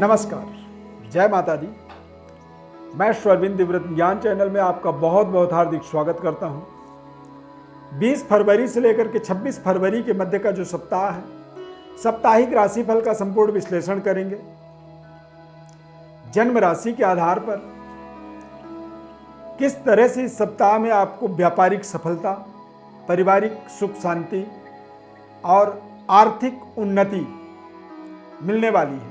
नमस्कार, जय माता दी। मैं श्रविंद दिव्यव्रत ज्ञान चैनल में आपका बहुत बहुत हार्दिक स्वागत करता हूं। 20 फरवरी से लेकर के 26 फरवरी के मध्य का जो सप्ताह है, साप्ताहिक राशिफल का संपूर्ण विश्लेषण करेंगे। जन्म राशि के आधार पर किस तरह से इस सप्ताह में आपको व्यापारिक सफलता, पारिवारिक सुख शांति और आर्थिक उन्नति मिलने वाली है।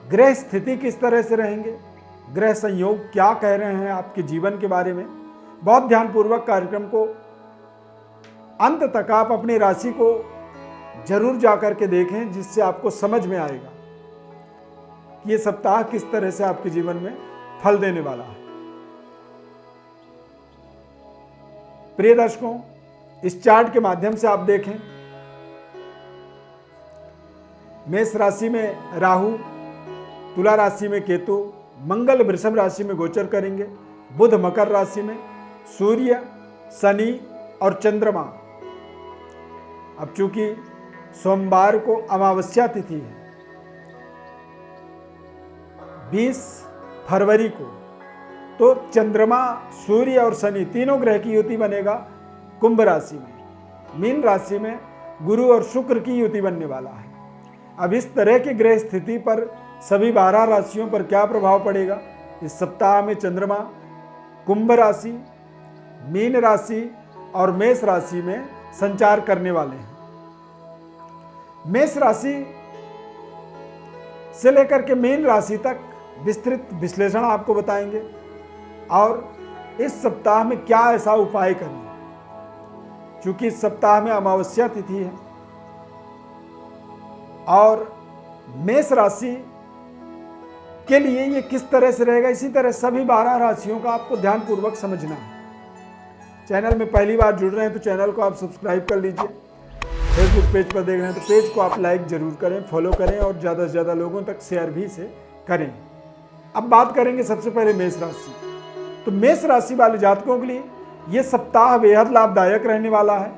ग्रह स्थिति किस तरह से रहेंगे, ग्रह संयोग क्या कह रहे हैं आपके जीवन के बारे में, बहुत ध्यानपूर्वक कार्यक्रम को अंत तक आप अपनी राशि को जरूर जाकर के देखें, जिससे आपको समझ में आएगा कि ये सप्ताह किस तरह से आपके जीवन में फल देने वाला है। प्रिय दर्शकों, इस चार्ट के माध्यम से आप देखें, मेष राशि में राहु, तुला राशि में केतु, मंगल वृषभ राशि में गोचर करेंगे, बुध मकर राशि में, सूर्य, शनि और चंद्रमा। अब चूंकि सोमवार को अमावस्या तिथि है 20 फरवरी को, तो चंद्रमा, सूर्य और शनि तीनों ग्रह की युति बनेगा कुंभ राशि में। मीन राशि में गुरु और शुक्र की युति बनने वाला है। अब इस तरह की ग्रह स्थिति पर सभी 12 राशियों पर क्या प्रभाव पड़ेगा? इस सप्ताह में चंद्रमा कुंभ राशि, मीन राशि और मेष राशि में संचार करने वाले हैं। मेष राशि से लेकर के मीन राशि तक विस्तृत विश्लेषण आपको बताएंगे और इस सप्ताह में क्या ऐसा उपाय करें। क्योंकि इस सप्ताह में अमावस्या तिथि है और मेष राशि के लिए ये किस तरह से रहेगा, इसी तरह सभी 12 राशियों का आपको ध्यानपूर्वक समझना है। चैनल में पहली बार जुड़ रहे हैं तो चैनल को आप सब्सक्राइब कर लीजिए। फेसबुक पेज पर देख रहे हैं तो पेज को आप लाइक जरूर करें, फॉलो करें और ज़्यादा से ज़्यादा लोगों तक शेयर भी से करें। अब बात करेंगे सबसे पहले मेष राशि। तो मेष राशि वाले जातकों के लिए ये सप्ताह बेहद लाभदायक रहने वाला है।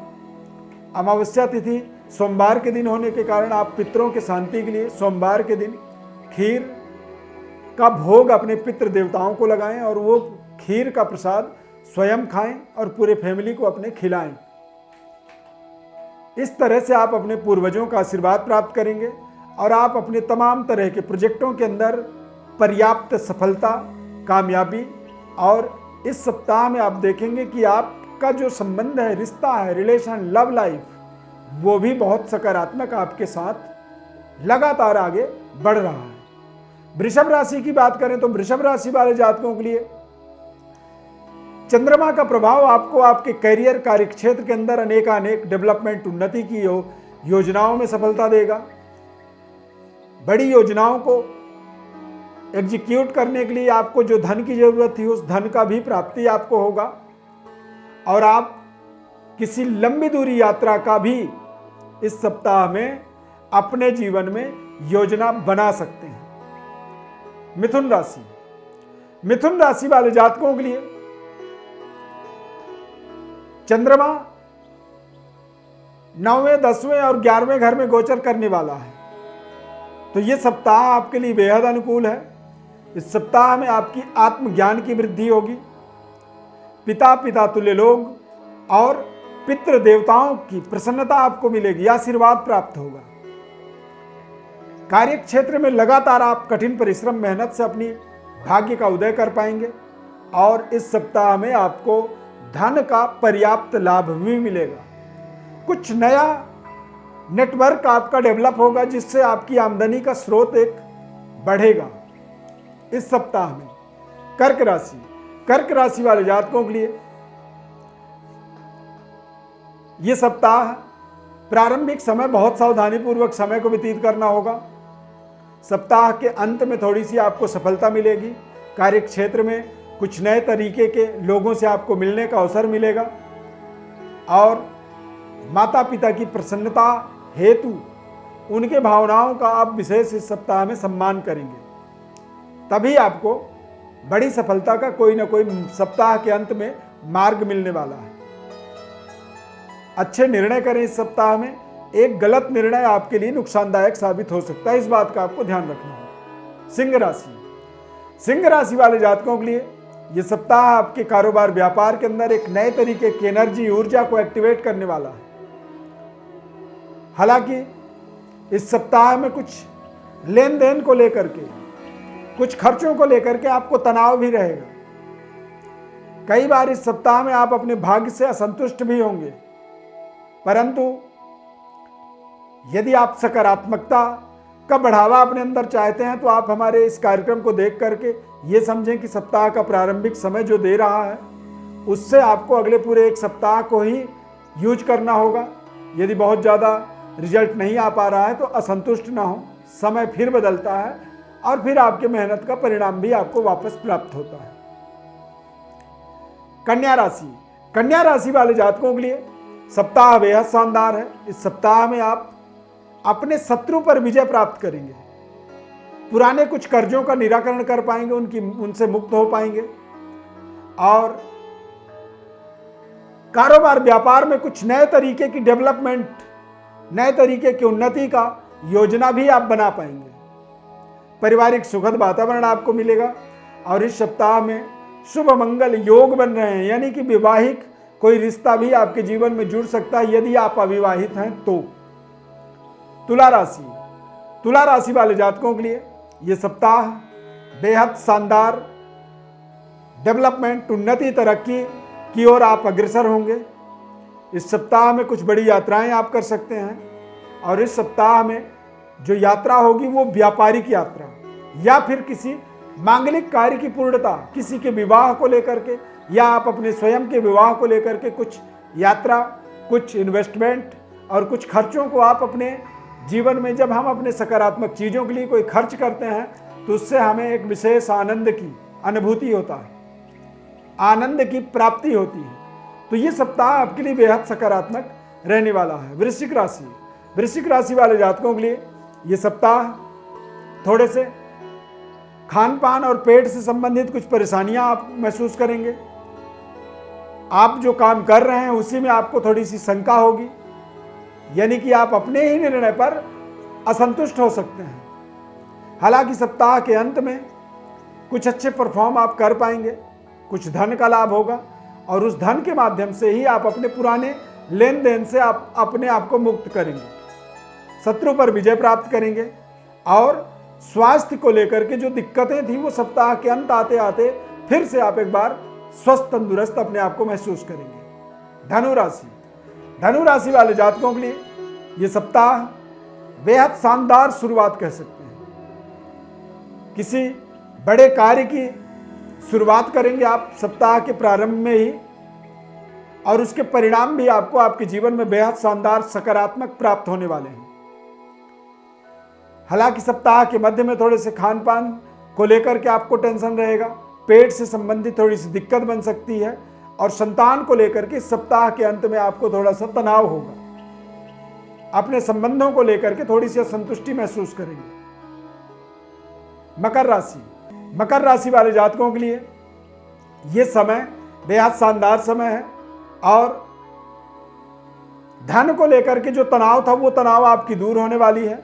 अमावस्या तिथि सोमवार के दिन होने के कारण आप पितरों के शांति के लिए सोमवार के दिन खीर का भोग अपने पितृ देवताओं को लगाएं और वो खीर का प्रसाद स्वयं खाएं और पूरे फैमिली को अपने खिलाएं। इस तरह से आप अपने पूर्वजों का आशीर्वाद प्राप्त करेंगे और आप अपने तमाम तरह के प्रोजेक्टों के अंदर पर्याप्त सफलता, कामयाबी, और इस सप्ताह में आप देखेंगे कि आपका जो संबंध है, रिश्ता है, रिलेशन, लव लाइफ, वो भी बहुत सकारात्मक आपके साथ लगातार आगे बढ़ रहा है। वृषभ राशि की बात करें तो वृषभ राशि वाले जातकों के लिए चंद्रमा का प्रभाव आपको आपके करियर, कार्यक्षेत्र के अंदर अनेक डेवलपमेंट, उन्नति की योजनाओं में सफलता देगा। बड़ी योजनाओं को एग्जीक्यूट करने के लिए आपको जो धन की जरूरत थी, उस धन का भी प्राप्ति आपको होगा और आप किसी लंबी दूरी यात्रा का भी इस सप्ताह में अपने जीवन में योजना बना सकते हैं। मिथुन राशि, मिथुन राशि वाले जातकों के लिए चंद्रमा 9वें, 10वें और 11वें घर में गोचर करने वाला है, तो यह सप्ताह आपके लिए बेहद अनुकूल है। इस सप्ताह में आपकी आत्मज्ञान की वृद्धि होगी, पिता तुल्य लोग और पितृ देवताओं की प्रसन्नता आपको मिलेगी, आशीर्वाद प्राप्त होगा। कार्य क्षेत्र में लगातार आप कठिन परिश्रम, मेहनत से अपनी भाग्य का उदय कर पाएंगे और इस सप्ताह में आपको धन का पर्याप्त लाभ भी मिलेगा। कुछ नया नेटवर्क आपका डेवलप होगा, जिससे आपकी आमदनी का स्रोत एक बढ़ेगा। इस सप्ताह में कर्क राशि, कर्क राशि वाले जातकों के लिए यह सप्ताह प्रारंभिक समय बहुत सावधानी पूर्वक समय को व्यतीत करना होगा। सप्ताह के अंत में थोड़ी सी आपको सफलता मिलेगी। कार्य क्षेत्र में कुछ नए तरीके के लोगों से आपको मिलने का अवसर मिलेगा और माता पिता की प्रसन्नता हेतु उनके भावनाओं का आप विशेष इस सप्ताह में सम्मान करेंगे। तभी आपको बड़ी सफलता का कोई ना कोई सप्ताह के अंत में मार्ग मिलने वाला है। अच्छे निर्णय करें इस सप्ताह में, एक गलत निर्णय आपके लिए नुकसानदायक साबित हो सकता है, इस बात का आपको ध्यान रखना है। सिंह राशि, सिंह राशि वाले जातकों के लिए ये सप्ताह आपके कारोबार व्यापार के अंदर एक नए तरीके की एनर्जी, ऊर्जा को एक्टिवेट करने वाला है। हालांकि इस सप्ताह में कुछ लेन देन को लेकर के, कुछ खर्चों को लेकर के आपको तनाव भी रहेगा। कई बार इस सप्ताह में आप अपने भाग्य से असंतुष्ट भी होंगे, परंतु यदि आप सकारात्मकता का बढ़ावा अपने अंदर चाहते हैं तो आप हमारे इस कार्यक्रम को देख करके ये समझें कि सप्ताह का प्रारंभिक समय जो दे रहा है उससे आपको अगले पूरे एक सप्ताह को ही यूज करना होगा। यदि बहुत ज़्यादा रिजल्ट नहीं आ पा रहा है तो असंतुष्ट ना हो, समय फिर बदलता है और फिर आपके मेहनत का परिणाम भी आपको वापस प्राप्त होता है। कन्या राशि, कन्या राशि वाले जातकों के लिए सप्ताह बेहद शानदार है। इस सप्ताह में आप अपने शत्रु पर विजय प्राप्त करेंगे, पुराने कुछ कर्जों का निराकरण कर पाएंगे, उनसे मुक्त हो पाएंगे और कारोबार व्यापार में कुछ नए तरीके की डेवलपमेंट, नए तरीके की उन्नति का योजना भी आप बना पाएंगे। पारिवारिक सुखद वातावरण आपको मिलेगा और इस सप्ताह में शुभ मंगल योग बन रहे हैं, यानी कि विवाहिक कोई रिश्ता भी आपके जीवन में जुड़ सकता है यदि आप अविवाहित हैं तो। तुला राशि, तुला राशि वाले जातकों के लिए ये सप्ताह बेहद शानदार डेवलपमेंट, उन्नति, तरक्की की ओर आप अग्रसर होंगे। इस सप्ताह में कुछ बड़ी यात्राएं आप कर सकते हैं और इस सप्ताह में जो यात्रा होगी वो व्यापारिक यात्रा या फिर किसी मांगलिक कार्य की पूर्णता, किसी के विवाह को लेकर के या आप अपने स्वयं के विवाह को लेकर के कुछ यात्रा, कुछ इन्वेस्टमेंट और कुछ खर्चों को आप अपने जीवन में, जब हम अपने सकारात्मक चीज़ों के लिए कोई खर्च करते हैं तो उससे हमें एक विशेष आनंद की अनुभूति होता है, आनंद की प्राप्ति होती है। तो ये सप्ताह आपके लिए बेहद सकारात्मक रहने वाला है। वृश्चिक राशि, वृश्चिक राशि वाले जातकों के लिए ये सप्ताह थोड़े से खान पान और पेट से संबंधित कुछ परेशानियां आप महसूस करेंगे। आप जो काम कर रहे हैं उसी में आपको थोड़ी सी शंका होगी, यानी कि आप अपने ही निर्णय पर असंतुष्ट हो सकते हैं। हालांकि सप्ताह के अंत में कुछ अच्छे परफॉर्म आप कर पाएंगे, कुछ धन का लाभ होगा और उस धन के माध्यम से ही आप अपने पुराने लेन देन से आप अपने आप को मुक्त करेंगे, शत्रु पर विजय प्राप्त करेंगे और स्वास्थ्य को लेकर के जो दिक्कतें थी वो सप्ताह के अंत आते आते फिर से आप एक बार स्वस्थ, तंदुरुस्त अपने आप को महसूस करेंगे। धनु राशि, धनु राशि वाले जातकों के लिए ये सप्ताह बेहद शानदार शुरुआत कह सकते हैं। किसी बड़े कार्य की शुरुआत करेंगे आप सप्ताह के प्रारंभ में ही और उसके परिणाम भी आपको आपके जीवन में बेहद शानदार सकारात्मक प्राप्त होने वाले हैं। हालांकि सप्ताह के मध्य में थोड़े से खान पान को लेकर के आपको टेंशन रहेगा, पेट से संबंधित थोड़ी सी दिक्कत बन सकती है और संतान को लेकर के सप्ताह के अंत में आपको थोड़ा सा तनाव होगा। अपने संबंधों को लेकर के थोड़ी सी असंतुष्टि महसूस करेंगे। मकर राशि, मकर राशि वाले जातकों के लिए यह समय बेहद शानदार समय है और धन को लेकर के जो तनाव था वो तनाव आपकी दूर होने वाली है।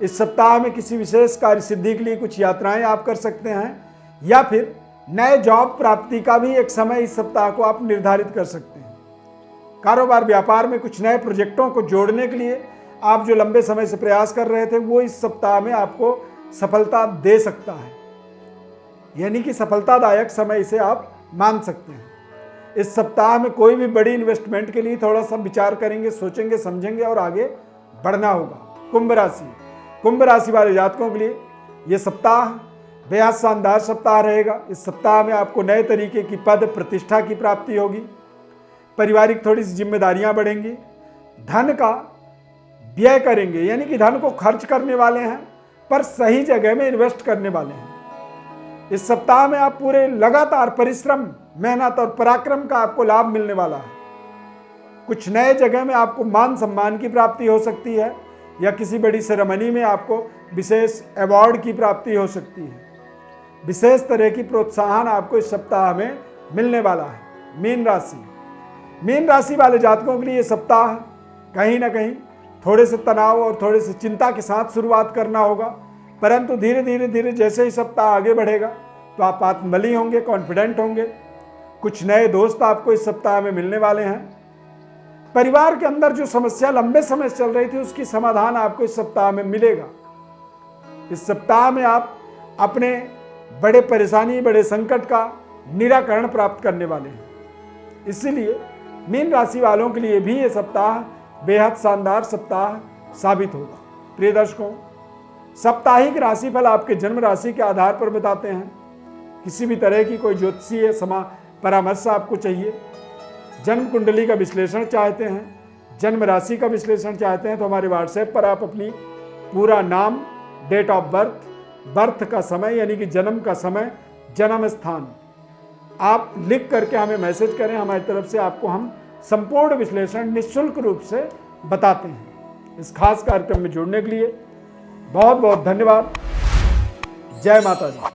इस सप्ताह में किसी विशेष कार्य सिद्धि के लिए कुछ यात्राएं आप कर सकते हैं या फिर नए जॉब प्राप्ति का भी एक समय इस सप्ताह को आप निर्धारित कर सकते हैं। कारोबार व्यापार में कुछ नए प्रोजेक्टों को जोड़ने के लिए आप जो लंबे समय से प्रयास कर रहे थे वो इस सप्ताह में आपको सफलता दे सकता है, यानी कि सफलतादायक समय इसे आप मान सकते हैं। इस सप्ताह में कोई भी बड़ी इन्वेस्टमेंट के लिए थोड़ा सा विचार करेंगे, सोचेंगे, समझेंगे और आगे बढ़ना होगा। कुंभ राशि, कुंभ राशि वाले जातकों के लिए यह सप्ताह बेहद शानदार सप्ताह रहेगा। इस सप्ताह में आपको नए तरीके की पद प्रतिष्ठा की प्राप्ति होगी, पारिवारिक थोड़ी सी जिम्मेदारियां बढ़ेंगी, धन का व्यय करेंगे, यानी कि धन को खर्च करने वाले हैं पर सही जगह में इन्वेस्ट करने वाले हैं। इस सप्ताह में आप पूरे लगातार परिश्रम, मेहनत और पराक्रम का आपको लाभ मिलने वाला है। कुछ नए जगह में आपको मान सम्मान की प्राप्ति हो सकती है या किसी बड़ी सेरेमनी में आपको विशेष अवार्ड की प्राप्ति हो सकती है। विशेष तरह की प्रोत्साहन आपको इस सप्ताह में मिलने वाला है। मीन राशि, मीन राशि वाले जातकों के लिए ये सप्ताह कहीं ना कहीं थोड़े से तनाव और थोड़े से चिंता के साथ शुरुआत करना होगा, परंतु धीरे धीरे धीरे जैसे ही सप्ताह आगे बढ़ेगा तो आप आत्मबली होंगे, कॉन्फिडेंट होंगे। कुछ नए दोस्त आपको इस सप्ताह में मिलने वाले हैं। परिवार के अंदर जो समस्या लंबे समय से चल रही थी उसकी समाधान आपको इस सप्ताह में मिलेगा। इस सप्ताह में आप अपने बड़े परेशानी, बड़े संकट का निराकरण प्राप्त करने वाले हैं। इसीलिए मीन राशि वालों के लिए भी ये सप्ताह बेहद शानदार सप्ताह साबित होगा। प्रिय दर्शकों, साप्ताहिक राशिफल आपके जन्म राशि के आधार पर बताते हैं। किसी भी तरह की कोई ज्योतिषीय परामर्श आपको चाहिए, जन्म कुंडली का विश्लेषण चाहते हैं, जन्म राशि का विश्लेषण चाहते हैं, तो हमारे व्हाट्सएप पर आप अपनी पूरा नाम, डेट ऑफ बर्थ, बर्थ का समय यानी कि जन्म का समय, जन्म स्थान आप लिख करके हमें मैसेज करें। हमारी तरफ से आपको हम संपूर्ण विश्लेषण निःशुल्क रूप से बताते हैं। इस खास कार्यक्रम में जुड़ने के लिए बहुत बहुत धन्यवाद। जय माता दी।